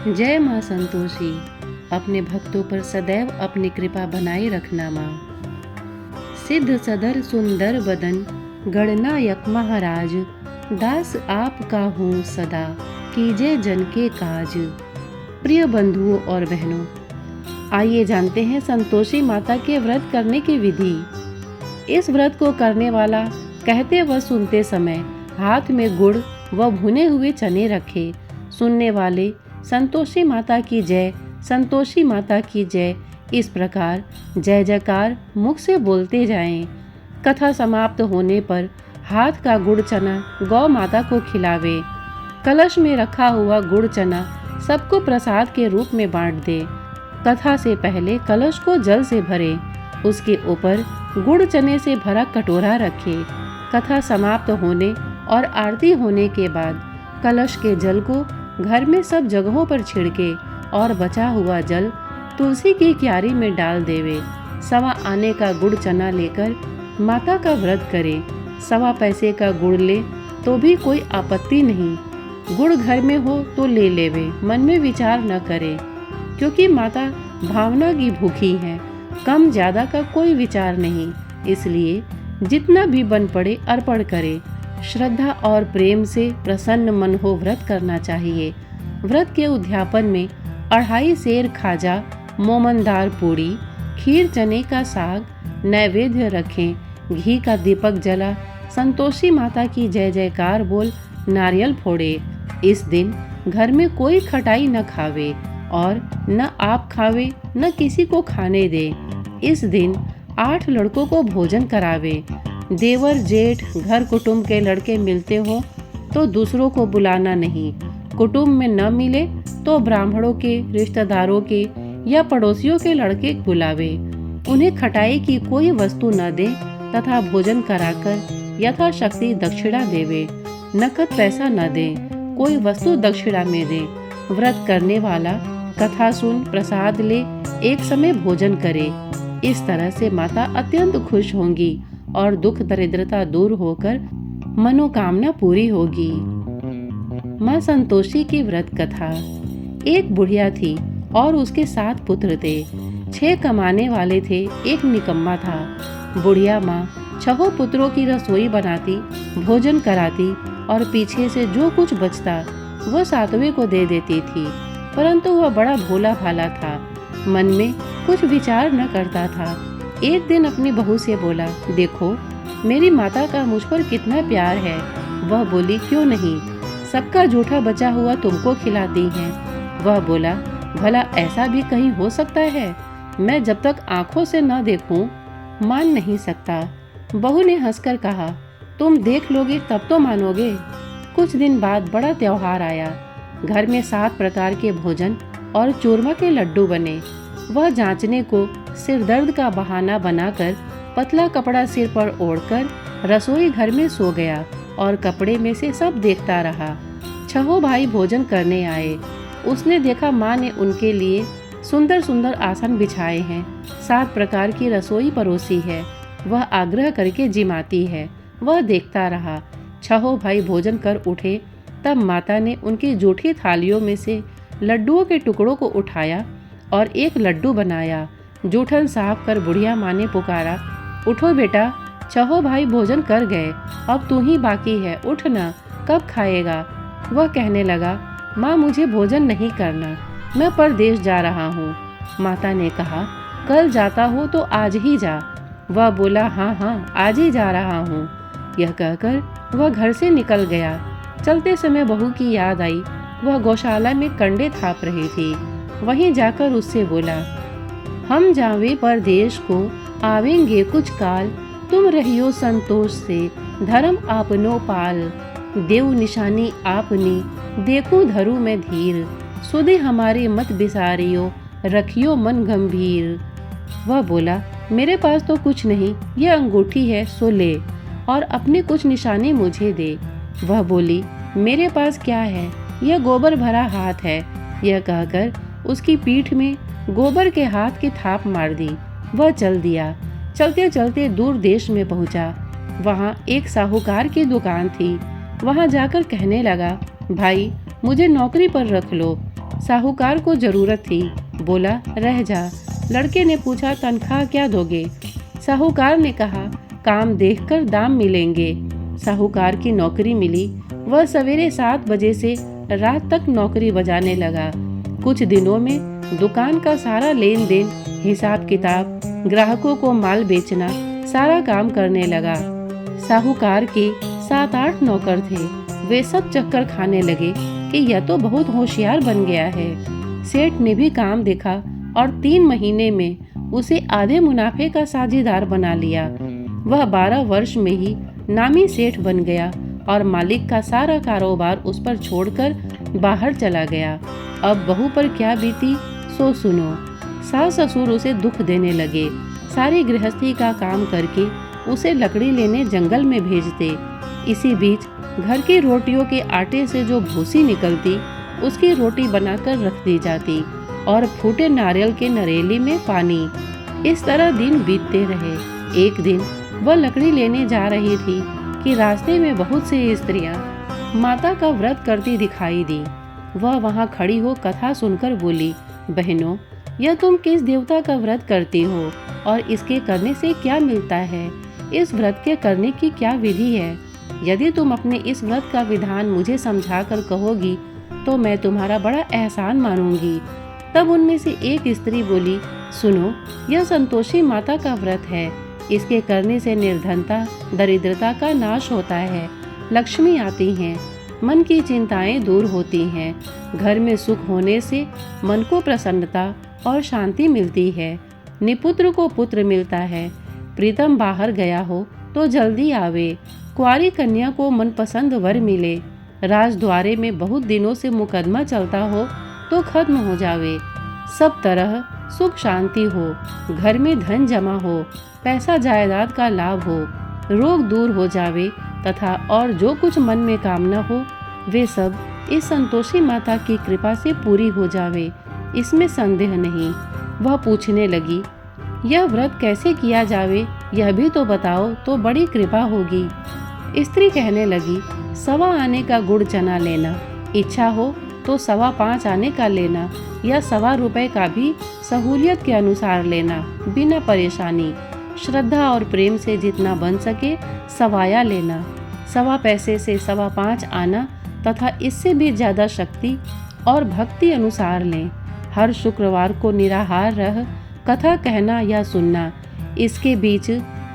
जय माँ संतोषी, अपने भक्तों पर सदैव अपनी कृपा बनाए रखना माँ। सिद्ध सदर सुंदर बदन गणनायक महाराज, दास आपका हूँ सदा, कीजिए जन के काज। प्रिय बंधुओं और बहनों, आइए जानते हैं संतोषी माता के व्रत करने की विधि। इस व्रत को करने वाला कहते व सुनते समय हाथ में गुड़ व भुने हुए चने रखे। सुनने वाले संतोषी माता की जय, संतोषी माता की जय, इस प्रकार जय जयकार मुख से बोलते जाएं। कथा समाप्त होने पर हाथ का गुड़ चना गौ माता को खिलावे। कलश में रखा हुआ गुड़ चना सबको प्रसाद के रूप में बांट दे। कथा से पहले कलश को जल से भरे, उसके ऊपर गुड़ चने से भरा कटोरा रखे। कथा समाप्त होने और आरती होने के बाद कलश के जल को घर में सब जगहों पर छिड़के और बचा हुआ जल तुलसी की क्यारी में डाल देवे। सवा आने का गुड़ चना लेकर माता का व्रत करे। सवा पैसे का गुड़ ले तो भी कोई आपत्ति नहीं। गुड़ घर में हो तो ले लेवे, मन में विचार न करे, क्योंकि माता भावना की भूखी है। कम ज्यादा का कोई विचार नहीं, इसलिए जितना भी बन पड़े अर्पण करे। श्रद्धा और प्रेम से प्रसन्न मन हो व्रत करना चाहिए। व्रत के उद्यापन में 2.5 सेर खाजा, मोमनदार पूड़ी, खीर, चने का साग नैवेद्य रखें। घी का दीपक जला संतोषी माता की जय जयकार बोल नारियल फोड़े। इस दिन घर में कोई खटाई न खावे और न आप खावे न किसी को खाने दे। इस दिन 8 लड़कों को भोजन करावे। देवर जेठ घर कुटुंब के लड़के मिलते हो तो दूसरों को बुलाना नहीं। कुटुंब में न मिले तो ब्राह्मणों के, रिश्तेदारों के या पड़ोसियों के लड़के बुलावे। उन्हें खटाई की कोई वस्तु न दे तथा भोजन कराकर यथाशक्ति दक्षिणा देवे। नकद पैसा न दे, कोई वस्तु दक्षिणा में दे। व्रत करने वाला कथा सुन प्रसाद ले, एक समय भोजन करे। इस तरह से माता अत्यंत खुश होंगी और दुख दरिद्रता दूर होकर मनोकामना पूरी होगी। माँ संतोषी की व्रत कथा। एक बुढ़िया थी और उसके 7 पुत्र थे। 6 कमाने वाले थे, एक निकम्मा था। बुढ़िया माँ 6 पुत्रों की रसोई बनाती, भोजन कराती और पीछे से जो कुछ बचता वह 7वें को दे देती थी। परंतु वह बड़ा भोला भाला था, मन में कुछ विचार न करता था। एक दिन अपनी बहू से बोला, देखो मेरी माता का मुझ पर कितना प्यार है। वह बोली, क्यों नहीं, सबका जूठा बचा हुआ तुमको खिलाती हैं। वह बोला, भला ऐसा भी कहीं हो सकता है? मैं जब तक आंखों से न देखूं मान नहीं सकता। बहू ने हंसकर कहा, तुम देख लोगे तब तो मानोगे। कुछ दिन बाद बड़ा त्योहार आया। घर में 7 प्रकार के भोजन और चूरमा के लड्डू बने। वह जांचने को सिर दर्द का बहाना बनाकर पतला कपड़ा सिर पर ओढ़कर रसोई घर में सो गया और कपड़े में से सब देखता रहा। 6 भाई भोजन करने आए। उसने देखा माँ ने उनके लिए सुंदर सुंदर आसन बिछाए हैं, 7 प्रकार की रसोई परोसी है। वह आग्रह करके जिमाती है। वह देखता रहा। 6 भाई भोजन कर उठे, तब माता ने उनकी जूठी थालियों में से लड्डुओं के टुकड़ों को उठाया और एक लड्डू बनाया। जूठन साफ कर बुढ़िया माँ ने पुकारा, उठो बेटा, 6 भाई भोजन कर गए, अब तू ही बाकी है, उठ ना, कब खाएगा? वह कहने लगा, माँ मुझे भोजन नहीं करना, मैं परदेश जा रहा हूँ। माता ने कहा, कल जाता हो तो आज ही जा। वह बोला, हाँ हाँ आज ही जा रहा हूँ। यह कहकर वह घर से निकल गया। चलते समय बहू की याद आई। वह गौशाला में कंडे थाप रही थी। वहीं जाकर उससे बोला, हम जावे परदेश को, आवेंगे कुछ काल, तुम रहियो संतोष से, धर्म आपनो पाल। देव निशानी आपनी, देखूं धरू मैं धीर, सुधे हमारे मत बिसारियो, रखियो मन गंभीर। वह बोला, मेरे पास तो कुछ नहीं, यह अंगूठी है सो ले, और अपनी कुछ निशानी मुझे दे। वह बोली, मेरे पास क्या है, यह गोबर भरा हाथ है। यह कहकर उसकी पीठ में गोबर के हाथ की थाप मार दी। वह चल दिया। चलते चलते दूर देश में पहुंचा। वहां एक साहूकार की दुकान थी। वहां जाकर कहने लगा, भाई मुझे नौकरी पर रख लो। साहूकार को जरूरत थी, बोला रह जा। लड़के ने पूछा तनख्वाह क्या दोगे? साहूकार ने कहा काम देखकर दाम मिलेंगे। साहूकार की नौकरी मिली। वह सवेरे 7 बजे से रात तक नौकरी बजाने लगा। कुछ दिनों में दुकान का सारा लेन देन, हिसाब किताब, ग्राहकों को माल बेचना, सारा काम करने लगा। साहूकार के 7-8 नौकर थे। वे सब चक्कर खाने लगे कि यह तो बहुत होशियार बन गया है। सेठ ने भी काम देखा और 3 महीने में उसे आधे मुनाफे का साझेदार बना लिया। वह 12 वर्ष में ही नामी सेठ बन गया और मालिक का सारा कारोबार उस पर छोड़कर बाहर चला गया। अब बहू पर क्या बीती सो सुनो। सास ससुर उसे दुख देने लगे। सारी गृहस्थी का काम करके उसे लकड़ी लेने जंगल में भेजते। इसी बीच घर की रोटियों के आटे से जो भूसी निकलती उसकी रोटी बनाकर रख दी जाती और फूटे नारियल के नरेली में पानी। इस तरह दिन बीतते रहे। एक दिन वह लकड़ी लेने जा रही थी कि रास्ते में बहुत सी स्त्रियां माता का व्रत करती दिखाई दी। वह वहां खड़ी हो कथा सुनकर बोली, बहनों, यह तुम किस देवता का व्रत करती हो और इसके करने से क्या मिलता है? इस व्रत के करने की क्या विधि है? यदि तुम अपने इस व्रत का विधान मुझे समझाकर कहोगी तो मैं तुम्हारा बड़ा एहसान मानूंगी। तब उनमें से एक स्त्री बोली, सुनो, यह संतोषी माता का व्रत है। इसके करने से निर्धनता, दरिद्रता का नाश होता है, लक्ष्मी आती हैं, मन की चिंताएं दूर होती हैं, घर में सुख होने से मन को प्रसन्नता और शांति मिलती है, निपुत्र को पुत्र मिलता है, प्रीतम बाहर गया हो तो जल्दी आवे, कुंवारी कन्या को मनपसंद वर मिले, राजद्वारे में बहुत दिनों से मुकदमा चलता हो तो खत्म हो जावे, सब तरह सुख शांति हो, घर में धन जमा हो, पैसा जायदाद का लाभ हो, रोग दूर हो जावे तथा और जो कुछ मन में कामना हो वे सब इस संतोषी माता की कृपा से पूरी हो जावे, इसमें संदेह नहीं। वह पूछने लगी, यह व्रत कैसे किया जावे यह भी तो बताओ तो बड़ी कृपा होगी। स्त्री कहने लगी, 1.25 आने का गुड़ चना लेना, इच्छा हो तो 5.25 आने का लेना या 1.25 रुपए का भी सहूलियत के अनुसार लेना, बिना परेशानी। श्रद्धा और प्रेम से जितना बन सके सवाया लेना, 1.25 पैसे से 5.25 आना तथा इससे भी ज्यादा शक्ति और भक्ति अनुसार लें। हर शुक्रवार को निराहार रह कथा कहना या सुनना, इसके बीच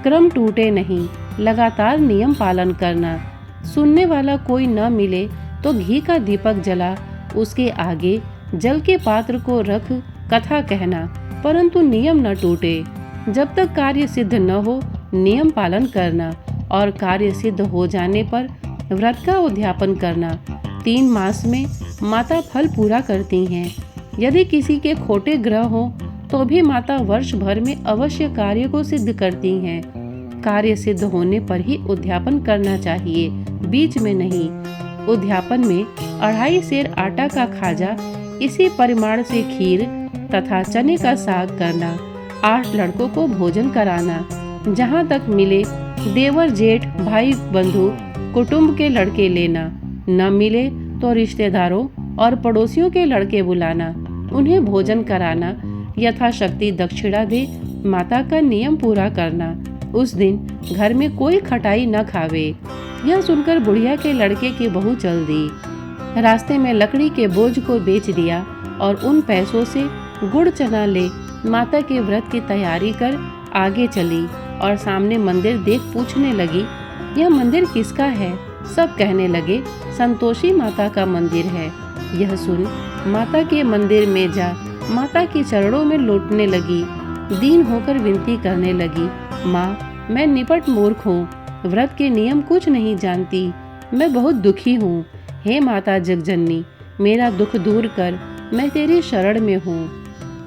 क्रम टूटे नहीं, लगातार नियम पालन करना। सुनने वाला कोई न मिले तो घी का दीपक जला उसके आगे जल के पात्र को रख कथा कहना, परंतु नियम न टूटे। जब तक कार्य सिद्ध न हो नियम पालन करना और कार्य सिद्ध हो जाने पर व्रत का उद्यापन करना। 3 मास में माता फल पूरा करती हैं। यदि किसी के खोटे ग्रह हो तो भी माता वर्ष भर में अवश्य कार्य को सिद्ध करती हैं। कार्य सिद्ध होने पर ही उद्यापन करना चाहिए, बीच में नहीं। उद्यापन में 2.5 सेर आटा का खाजा, इसी परिमाण से खीर तथा चने का साग करना, 8 लड़कों को भोजन कराना, जहाँ तक मिले देवर जेठ भाई बंधु कुटुंब के लड़के लेना, न मिले तो रिश्तेदारों और पड़ोसियों के लड़के बुलाना, उन्हें भोजन कराना, यथाशक्ति दक्षिणा दे माता का नियम पूरा करना। उस दिन घर में कोई खटाई न खावे। यह सुनकर बुढ़िया के लड़के की बहू चल दी। रास्ते में लकड़ी के बोझ को बेच दिया और उन पैसों से गुड़ चना ले माता के व्रत की तैयारी कर आगे चली और सामने मंदिर देख पूछने लगी, यह मंदिर किसका है? सब कहने लगे, संतोषी माता का मंदिर है। यह सुन माता के मंदिर में जा माता के चरणों में लौटने लगी, दीन होकर विनती करने लगी, माँ, मैं निपट मूर्ख हूँ, व्रत के नियम कुछ नहीं जानती, मैं बहुत दुखी हूँ। हे माता जगजननी, मेरा दुख दूर कर, मैं तेरी शरण में हूँ।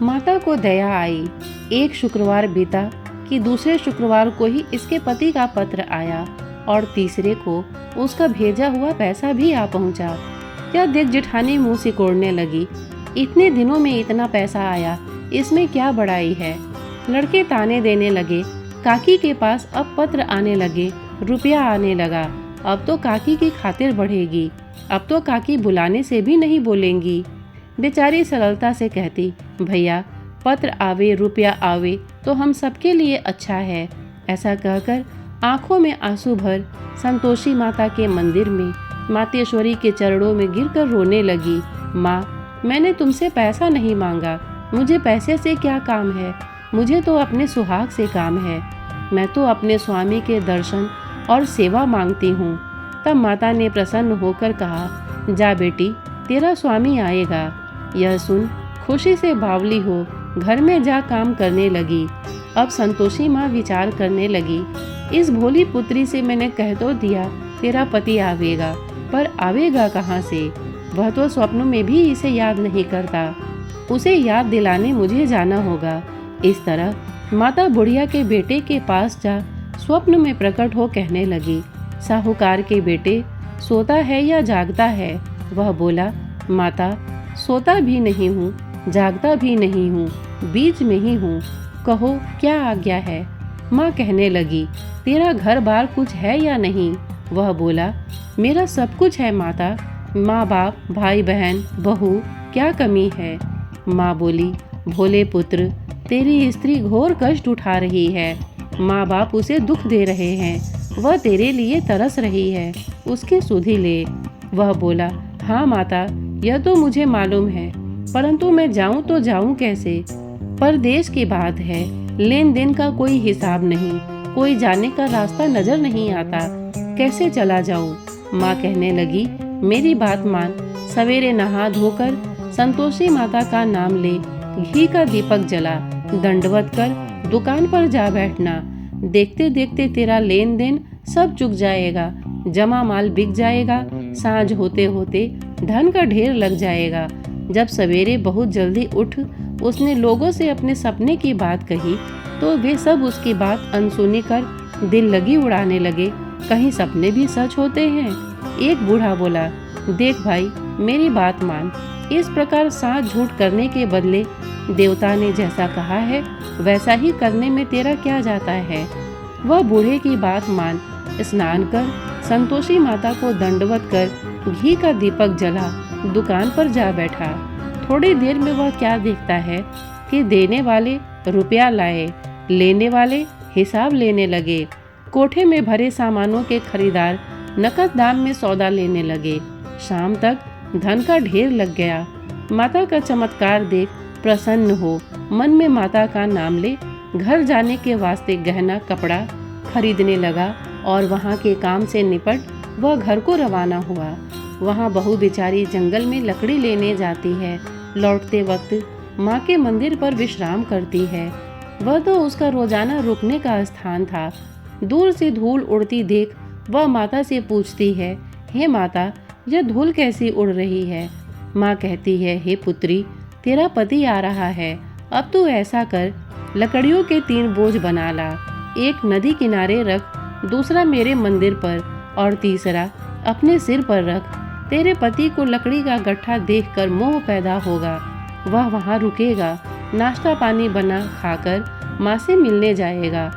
माता को दया आई। एक शुक्रवार बीता कि दूसरे शुक्रवार को ही इसके पति का पत्र आया और तीसरे को उसका भेजा हुआ पैसा भी आ पहुँचा। यह देख जेठानी मुँह सिकोड़ने लगी, इतने दिनों में इतना पैसा आया, इसमें क्या बड़ाई है? लड़के ताने देने लगे, काकी के पास अब पत्र आने लगे, रुपया आने लगा, अब तो काकी की खातिर बढ़ेगी, अब तो काकी बुलाने से भी नहीं बोलेंगी। बेचारी सरलता से कहती, भैया पत्र आवे रुपया आवे तो हम सबके लिए अच्छा है। ऐसा कहकर आंखों में आंसू भर संतोषी माता के मंदिर में मातेश्वरी के चरणों में गिरकर रोने लगी। माँ, मैंने तुमसे पैसा नहीं मांगा, मुझे पैसे से क्या काम है, मुझे तो अपने सुहाग से काम है। मैं तो अपने स्वामी के दर्शन और सेवा मांगती हूँ। तब माता ने प्रसन्न होकर कहा, जा बेटी, तेरा स्वामी आएगा। यह सुन खुशी से बावली हो घर में जा काम करने लगी। अब संतोषी माँ विचार करने लगी, इस भोली पुत्री से मैंने कह तो दिया तेरा पति आवेगा, पर आवेगा कहाँ से? वह तो स्वप्न में भी इसे याद नहीं करता, उसे याद दिलाने मुझे जाना होगा। इस तरह माता बुढ़िया के बेटे के पास जा स्वप्न में प्रकट हो कहने लगी, साहूकार के बेटे, सोता है या जागता है? वह बोला, माता सोता भी नहीं हूँ, जागता भी नहीं हूँ, बीच में ही हूँ, कहो क्या आज्ञा है? माँ कहने लगी, तेरा घर बार कुछ है या नहीं? वह बोला, मेरा सब कुछ है माता, माँ बाप भाई बहन बहू, क्या कमी है? माँ बोली, भोले पुत्र, तेरी स्त्री घोर कष्ट उठा रही है, माँ बाप उसे दुख दे रहे हैं, वह तेरे लिए तरस रही है, उसकी सुधि ले। वह बोला, हाँ माता, यह तो मुझे मालूम है, परंतु मैं जाऊं तो जाऊं कैसे? परदेश की बात है, लेन देन का कोई हिसाब नहीं, कोई जाने का रास्ता नजर नहीं आता, कैसे चला जाऊं? माँ कहने लगी, मेरी बात मान, सवेरे नहा धोकर संतोषी माता का नाम ले, घी का दीपक जला, दंडवत कर दुकान पर जा बैठना। देखते देखते तेरा लेन देन सब चुक जाएगा, जमा माल बिक जाएगा, सांझ होते होते धन का ढेर लग जाएगा। जब सवेरे बहुत जल्दी उठ उसने लोगों से अपने सपने की बात कही तो वे सब उसकी बात अनसुनी कर दिल लगी उड़ाने लगे, कहीं सपने भी सच होते हैं। एक बूढ़ा बोला, देख भाई, मेरी बात मान, इस प्रकार साथ झूठ करने के बदले देवता ने जैसा कहा है वैसा ही करने में तेरा क्या जाता है? वह बूढ़े की बात मान स्नान कर संतोषी माता को दंडवत कर घी का दीपक जला दुकान पर जा बैठा। थोड़ी देर में वह क्या देखता है कि देने वाले रुपया लाए, लेने वाले हिसाब लेने लगे। कोठे में भरे सामानों के खरीदार नकद दाम में सौदा लेने लगे। शाम तक धन का ढेर लग गया। माता का चमत्कार देख प्रसन्न हो मन में माता का नाम ले घर जाने के वास्ते गहना कपड़ा खरीदने लगा और वहाँ के काम से निपट वह घर को रवाना हुआ। वहाँ बहू बेचारी जंगल में लकड़ी लेने जाती है। लौटते वक्त माँ के मंदिर पर विश्राम करती है। वह तो उसका रोजाना रुकने का स्थान था। दूर से धूल उड़ती देख वह माता से पूछती है, हे माता, यह धूल कैसी उड़ रही है? माँ कहती है, हे पुत्री, तेरा पति आ रहा है, अब तू ऐसा कर, लकड़ियों के 3 बोझ बना ला, एक नदी किनारे रख, दूसरा मेरे मंदिर पर और तीसरा अपने सिर पर रख। तेरे पति को लकड़ी का गट्ठा देखकर मोह पैदा होगा, वह वहाँ रुकेगा, नाश्ता पानी बना खाकर माँ से मिलने जाएगा।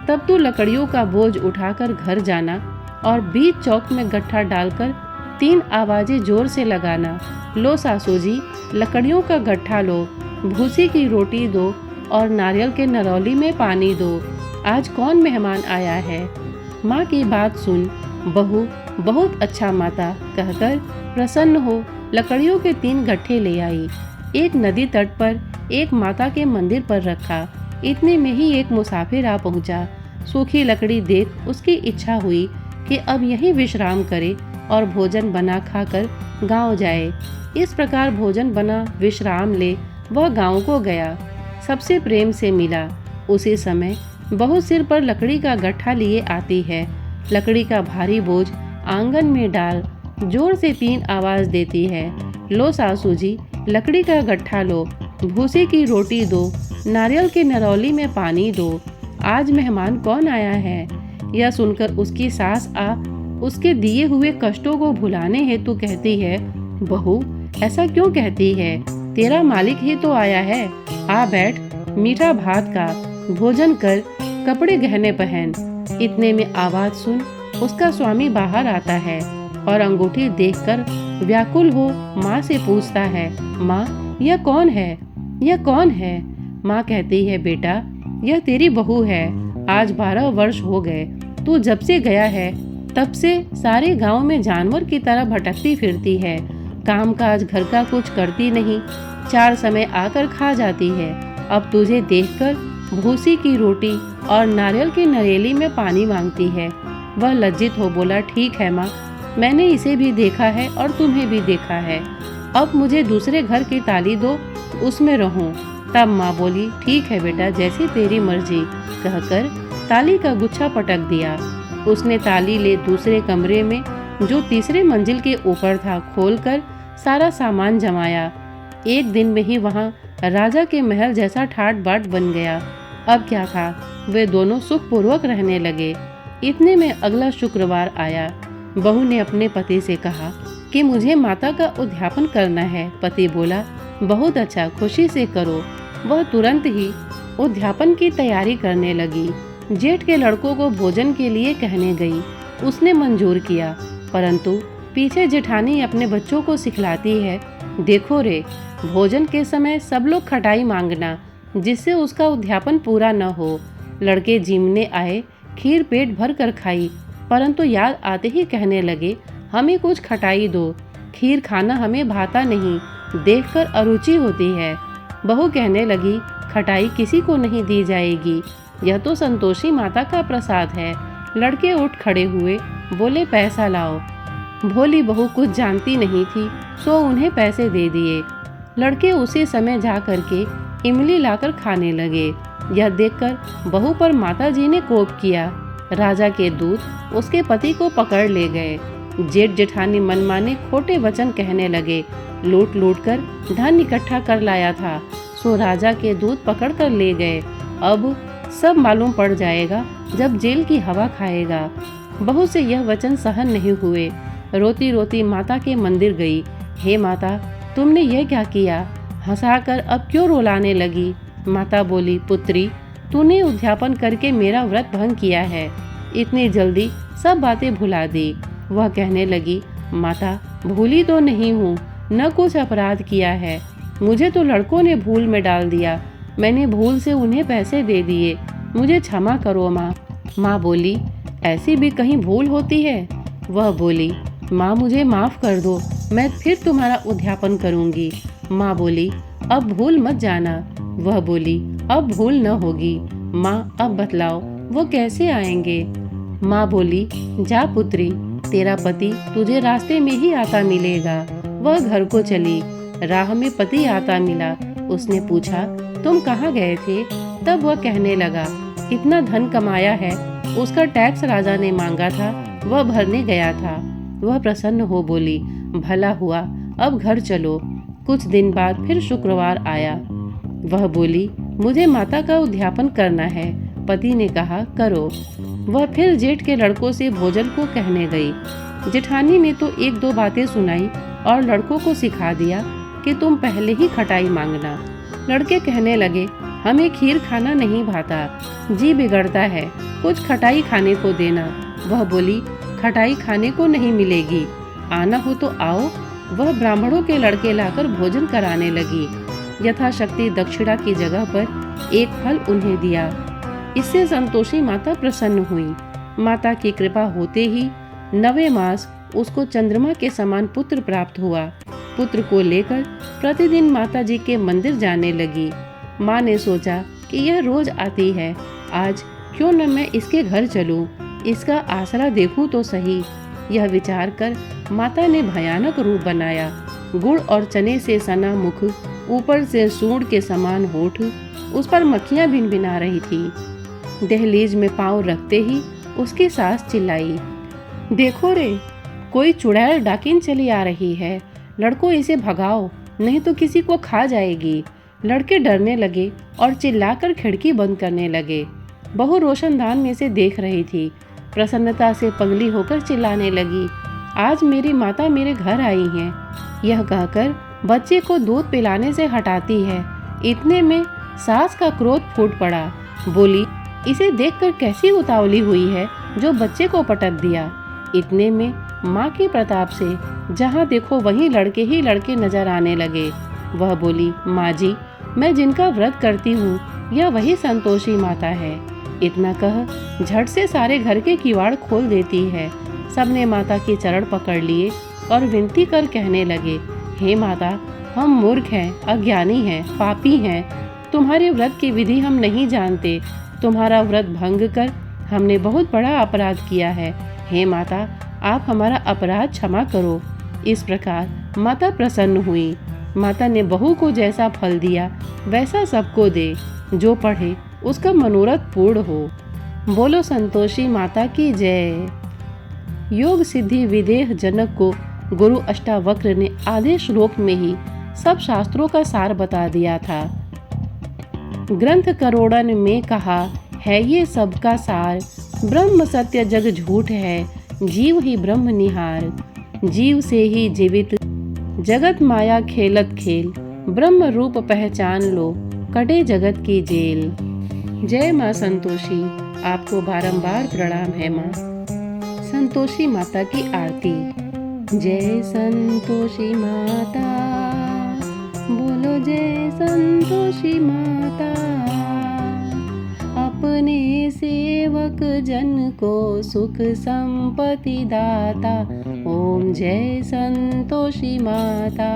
तब तू लकड़ियों का बोझ उठाकर घर जाना और बीच चौक में गट्ठा डालकर 3 आवाजें जोर से लगाना, लो सासू जी, लकड़ियों का गट्ठा लो, भूसी की रोटी दो और नारियल के नरौली में पानी दो, आज कौन मेहमान आया है? माँ की बात सुन बहू बहुत अच्छा माता कहकर प्रसन्न हो लकड़ियों के 3 गट्ठे ले आई। एक नदी तट पर एक माता के मंदिर पर रखा। इतने में ही एक मुसाफिर आ पहुंचा। सूखी लकड़ी देख उसकी इच्छा हुई कि अब यहीं विश्राम करे और भोजन बना खाकर गांव जाए। इस प्रकार भोजन बना विश्राम ले वह गांव को गया। सबसे प्रेम से मिला। उसी समय बहू सिर पर लकड़ी का गट्ठा लिए आती है। लकड़ी का भारी बोझ आंगन में डाल जोर से 3 आवाज देती है, लो सासू जी, लकड़ी का गट्ठा लो, भूसे की रोटी दो, नारियल के नरौली में पानी दो, आज मेहमान कौन आया है? यह सुनकर उसकी सास आ उसके दिए हुए कष्टों को भुलाने हेतु कहती है, बहू ऐसा क्यों कहती है? तेरा मालिक ही तो आया है, आ बैठ, मीठा भात का भोजन कर, कपड़े गहने पहन। इतने में आवाज सुन उसका स्वामी बाहर आता है और अंगूठी देखकर व्याकुल हो माँ से पूछता है, माँ यह कौन है, यह कौन है। माँ कहती है, बेटा यह तेरी बहू है। आज 12 वर्ष हो गए, तू जब से गया है तब से सारे गांव में जानवर की तरह भटकती फिरती है। काम काज घर का कुछ करती नहीं, 4 समय आकर खा जाती है। अब तुझे देखकर भूसी की रोटी और नारियल की नरेली में पानी मांगती है। वह लज्जित हो बोला, ठीक है माँ, मैंने इसे भी देखा है और तुम्हें भी देखा है। अब मुझे दूसरे घर की ताली दो, उसमें रहूं। तब माँ बोली, ठीक है बेटा, जैसी तेरी मर्जी, कहकर ताली का गुच्छा पटक दिया। उसने ताली ले दूसरे कमरे में, जो तीसरे मंजिल के ऊपर था, खोलकर सारा सामान जमाया। एक दिन में ही वहाँ राजा के महल जैसा ठाट बाट बन गया। अब क्या था, वे दोनों सुखपूर्वक रहने लगे। इतने में अगला शुक्रवार आया। बहू ने अपने पति से कहा कि मुझे माता का उद्यापन करना है। पति बोला, बहुत अच्छा, खुशी से करो। वह तुरंत ही उद्यापन की तैयारी करने लगी। जेठ के लड़कों को भोजन के लिए कहने गई। उसने मंजूर किया, परंतु पीछे जेठानी अपने बच्चों को सिखलाती है, देखो रे, भोजन के समय सब लोग खटाई मांगना, जिससे उसका उद्यापन पूरा न हो। लड़के जिमने आए, खीर पेट भर कर खाई, परंतु याद आते ही कहने लगे, हमें कुछ खटाई दो, खीर खाना हमें भाता नहीं, देखकर अरुचि होती है। बहू कहने लगी, खटाई किसी को नहीं दी जाएगी, यह तो संतोषी माता का प्रसाद है। लड़के उठ खड़े हुए, बोले, पैसा लाओ। भोली बहू कुछ जानती नहीं थी, सो उन्हें पैसे दे दिए। लड़के उसी समय जा करके इमली लाकर खाने लगे। यह देखकर बहू पर माताजी ने कोप किया। राजा के दूत उसके पति को पकड़ ले गए। जेठ जेठानी मनमाने खोटे वचन कहने लगे, लूट लूट कर धन इकट्ठा कर लाया था, सो राजा के दूत पकड़ कर ले गए। अब सब मालूम पड़ जाएगा जब जेल की हवा खाएगा। बहू से यह वचन सहन नहीं हुए। रोती रोती माता के मंदिर गई। हे माता, तुमने यह क्या किया? हंसाकर अब क्यों रुलाने लगी? माता बोली, पुत्री, तूने उद्यापन करके मेरा व्रत भंग किया है। इतनी जल्दी सब बातें भुला दी। वह कहने लगी, माता, भूली तो नहीं हूँ, न कुछ अपराध किया है। मुझे तो लड़कों ने भूल में डाल दिया, मैंने भूल से उन्हें पैसे दे दिए, मुझे क्षमा करो माँ। माँ बोली, ऐसी भी कहीं भूल होती है? वह बोली, माँ मुझे माफ़ कर दो, मैं फिर तुम्हारा उद्यापन करूँगी। माँ बोली, अब भूल मत जाना। वह बोली, अब भूल न होगी। माँ अब बतलाओ वो कैसे आएंगे? माँ बोली, जा पुत्री, तेरा पति तुझे रास्ते में ही आता मिलेगा। वह घर को चली। राह में पति आता मिला। उसने पूछा, तुम कहाँ गए थे? तब वह कहने लगा, इतना धन कमाया है, उसका टैक्स राजा ने मांगा था, वह भरने गया था। वह प्रसन्न हो बोली, भला हुआ, अब घर चलो। कुछ दिन बाद फिर शुक्रवार आया। वह बोली, मुझे माता का उद्यापन करना है। पति ने कहा, करो। वह फिर जेठ के लड़कों से भोजन को कहने गई। जेठानी ने तो 1-2 बातें सुनाई और लड़कों को सिखा दिया कि तुम पहले ही खटाई मांगना। लड़के कहने लगे, हमें खीर खाना नहीं भाता, जी बिगड़ता है, कुछ खटाई खाने को देना। वह बोली, खटाई खाने को नहीं मिलेगी, आना हो तो आओ। वह ब्राह्मणों के लड़के लाकर भोजन कराने लगी। यथाशक्ति दक्षिणा की जगह पर एक फल उन्हें दिया। इससे संतोषी माता प्रसन्न हुई। माता की कृपा होते ही 9वें मास उसको चंद्रमा के समान पुत्र प्राप्त हुआ। पुत्र को लेकर प्रतिदिन माता जी के मंदिर जाने लगी। माँ ने सोचा कि यह रोज आती है, आज क्यों न मैं इसके घर चलूं, इसका आसरा देखूं तो सही। यह विचार कर माता ने भयानक रूप बनाया। गुड़ और चने से सना मुख, ऊपर से सूंड के समान होठ, उस पर मक्खियां भिनभिना रही थी। दहलीज में पांव रखते ही उसकी सास चिल्लाई, देखो रे, कोई चुड़ैल डाकिन चली आ रही है, लड़कों इसे भगाओ, नहीं तो किसी को खा जाएगी। लड़के डरने लगे और चिल्लाकर खिड़की बंद करने लगे। बहू रोशनदान में से देख रही थी। प्रसन्नता से पगली होकर चिल्लाने लगी, आज मेरी माता मेरे घर आई हैं। यह कहकर बच्चे को दूध पिलाने से हटाती है। इतने में सास का क्रोध फूट पड़ा। बोली, इसे देखकर कैसी उतावली हुई है जो बच्चे को पटक दिया। इतने में माँ के प्रताप से जहाँ देखो वहीं लड़के ही लड़के नजर आने लगे। वह बोली, माँ जी, मैं जिनका व्रत करती हूँ यह वही संतोषी माता है। इतना कह झट से सारे घर के किवाड़ खोल देती है। सबने माता के चरण पकड़ लिए और विनती कर कहने लगे, हे माता, हम मूर्ख हैं, अज्ञानी हैं, पापी हैं। तुम्हारे व्रत की विधि हम नहीं जानते। तुम्हारा व्रत भंग कर हमने बहुत बड़ा अपराध किया है। हे माता, आप हमारा अपराध क्षमा करो। इस प्रकार माता प्रसन्न हुई। माता ने बहू को जैसा फल दिया वैसा सबको दे। जो पढ़े उसका मनोरथ पूर्ण हो। बोलो संतोषी माता की जय। योग सिद्धि विदेह जनक को गुरु अष्टावक्र ने आधे श्लोक में ही सब शास्त्रों का सार बता दिया था। ग्रंथ करोड़न में कहा है ये सबका सार। ब्रह्म सत्य जग झूठ है, जीव ही ब्रह्म निहार। जीव से ही जीवित जगत माया खेलत खेल। ब्रह्म रूप पहचान लो, कटे जगत की जेल। जय माँ संतोषी, आपको बारंबार प्रणाम है माँ। संतोषी माता की आरती। जय संतोषी माता, बोलो जय संतोषी माता। अपने सेवक जन को सुख संपत्ति दाता। ओम जय संतोषी माता।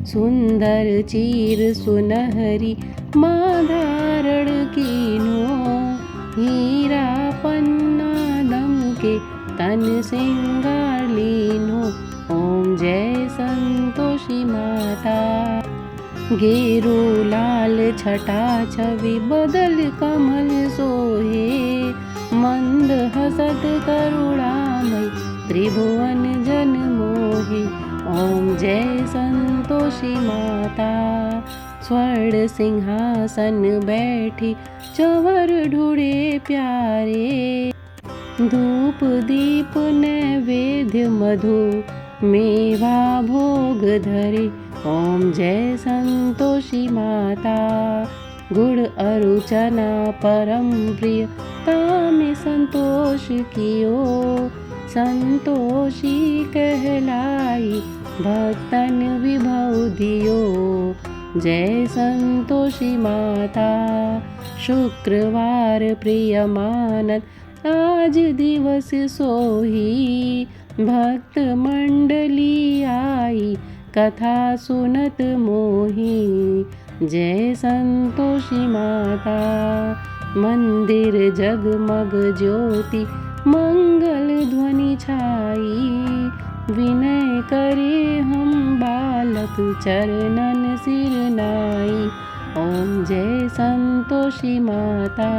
सुंदर चीर सुनहरी माँ धारण कीनो। हीरा पन्ना दमके तन सिंगार लीनो। ओम जय संतोषी माता। गेरू लाल छटा छवि बदल कमल सोहे। मंद हसत करुणामय त्रिभुवन जन मोहे। ओम जय संतोषी माता। स्वर्ण सिंहासन बैठी चवर ढूढ़े प्यारे। धूप दीप नैवेद्य मधु मेवा भोग धरे। ओम जय संतोषी माता। गुड़ अरु चना परम प्रिय तामे संतोष कियो। संतोषी कहलाई भक्तन विभव दियो। जय संतोषी माता। शुक्रवार प्रिय मानत आज दिवस सोही। भक्त मंडली आई कथा सुनत मोही। जय संतोषी माता। मंदिर जगमग ज्योति मंगल ध्वनि छाई। विनय करे हम बालक चरणन सिर नाई। ओम जय संतोषी माता।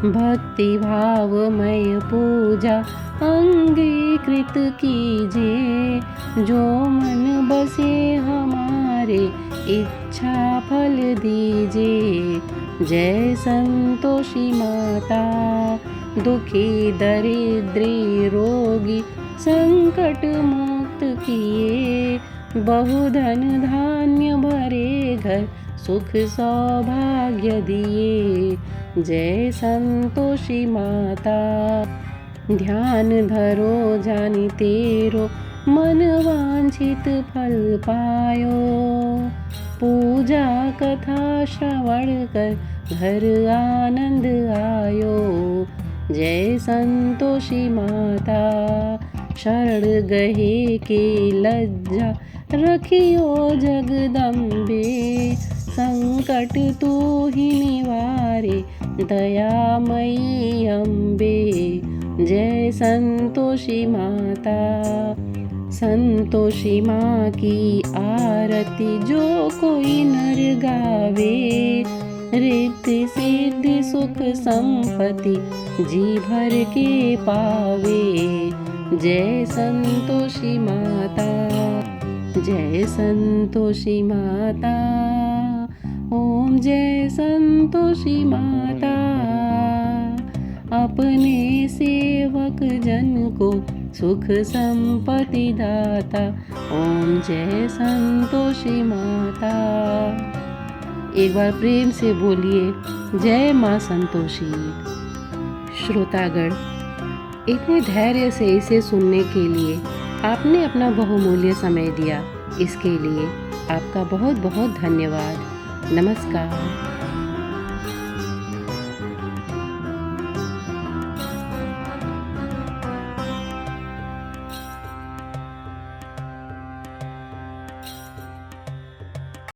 भक्ति भावमय पूजा अंगीकृत कीजिए। जो मन बसे हमारे इच्छा फल दीजिए। जय संतोषी माता। दुखी दरिद्री रोगी संकट मुक्त किए। बहुधन धान्य भरे घर सुख सौभाग्य दिए। जय संतोषी माता। ध्यान धरो जानि तेरो मन वांछित फल पायो। पूजा कथा श्रवण कर घर आनंद आयो। जय संतोषी माता। शरण गहे के लज्जा रखियो जगदम्बे। संकट तू ही निवारे दयामयी अम्बे। जय संतोषी माता। संतोषी माँ की आरती जो कोई नर गावे। रिद्धि सिद्धि सुख संपत्ति जी भर के पावे। जय संतोषी माता। जय संतोषी माता। ओम जय संतोषी माता। अपने सेवक जन को सुख संपत्ति दाता। ओम जय संतोषी माता। एक बार प्रेम से बोलिए, जय माँ संतोषी। श्रोतागण, इतने धैर्य से इसे सुनने के लिए आपने अपना बहुमूल्य समय दिया। इसके लिए आपका बहुत बहुत धन्यवाद। नमस्कार।